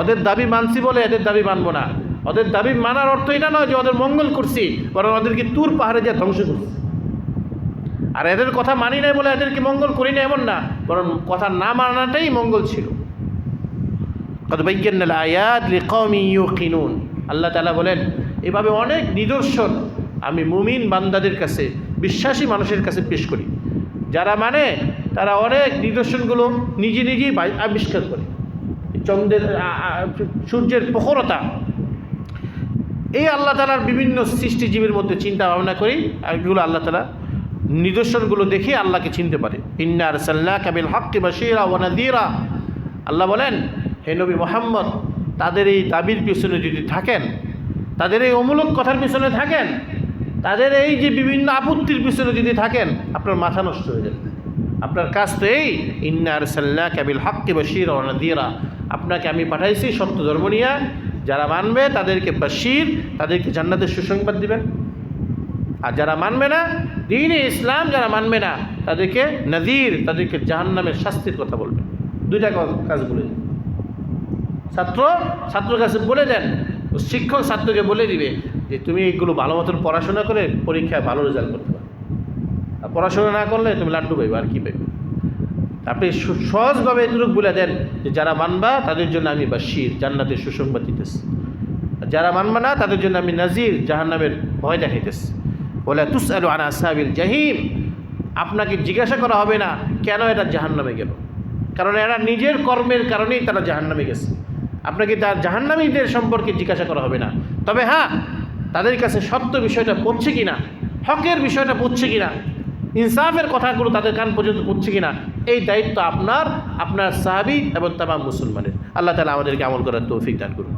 ওদের দাবি মানছি বলে এদের দাবি মানবো না। ওদের দাবি মানার অর্থ এটা নয় যে ওদের মঙ্গল করছি, বরং ওদেরকে তুর পাহাড়ে যা ধ্বংস করছি। আর এদের কথা মানি নাই বলে এদেরকে মঙ্গল করি না এমন না, বরং কথা না মানাটাই মঙ্গল ছিল। কদ বায়্যানাল আয়াত লিকাওমিন ইউকিনুন, আল্লাহ তাআলা বলেন এভাবে অনেক নিদর্শন আমি মুমিন বান্দাদের কাছে, বিশ্বাসী মানুষের কাছে পেশ করি। যারা মানে তারা অনেক নিদর্শনগুলো নিজে নিজেই আবিষ্কার করে। চন্দ্রের সূর্যের প্রখরতা, এই আল্লাহ তাআলার বিভিন্ন সৃষ্টিজীবীর মধ্যে চিন্তা ভাবনা করি, আর এগুলো আল্লাহ তাআলা নিদর্শনগুলো দেখে আল্লাহকে চিনতে পারে। ইন্না আরসালনাকা বিল হাক্কি বাশীরা ওয়া নাযীরা, আল্লাহ বলেন হে নবী মুহাম্মদ, তাদের এই দাবির পিছনে যদি থাকেন, তাদের এই অমূলক কথার পিছনে থাকেন, তাদের এই যে বিভিন্ন আপত্তির পিছনে যদি থাকেন, আপনার মাথা নষ্ট হয়ে যাবে। আপনার কাজ তো এই, ইন্না আরসালনাকা বিল হাক্কি বাশীরা ওয়া নাযীরা, আপনাকে আমি পাঠাইছি সত্য ধর্ম নিয়ে, যারা মানবে তাদেরকে বাশীর, তাদেরকে জান্নাতের সুসংবাদ দিবেন, আর যারা মানবে না, দ্বীনে ইসলাম যারা মানবে না, তাদেরকে নাযীর, তাদেরকে জাহান্নামের শাস্তির কথা বলবেন। দুইটা কাজ বলে দেন। ছাত্র কাছে বলে দেন, শিক্ষক ছাত্রকে বলে দিবে যে তুমি এইগুলো ভালো মতন পড়াশোনা করে পরীক্ষায় ভালো রেজাল্ট করতে পারো, আর পড়াশোনা না করলে তুমি লাড্ডু পাইবে, আর কি পাইবে। আপনি সহজভাবে এটুকু বলে দেন যে যারা মানবা তাদের জন্য আমি বাশীর, জান্নাতের সুসংবাদ দিতেছি, আর যারা মানবা না তাদের জন্য আমি নাযীর, জাহান্নামের ভয় দেখাইতেছি। ওয়ালা তুসআলু আন আসহাবিল জাহিম, আপনাকে জিজ্ঞাসা করা হবে না কেন এরা জাহান্নামে গেল, কারণ এরা নিজের কর্মের কারণেই তারা জাহান্নামে গেছে। আপনাকে তার জাহান্নামীদের সম্পর্কে জিজ্ঞাসা করা হবে না। তবে হ্যাঁ, তাদের কাছে সত্য বিষয়টা পৌঁছে কিনা, হকের বিষয়টা পৌঁছে কিনা, ইনসাফের কথাগুলো তাদের কান পর্যন্ত পৌঁছে কিনা, এই দায়িত্ব আপনার সাহাবী এবং তামাম মুসলমানের। আল্লাহ তাআলা আমাদেরকে আমল করার তৌফিক দান করুন।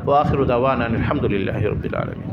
ওয়া আখিরু দাওয়ানা আলহামদুলিল্লাহি রাব্বিল আলামিন।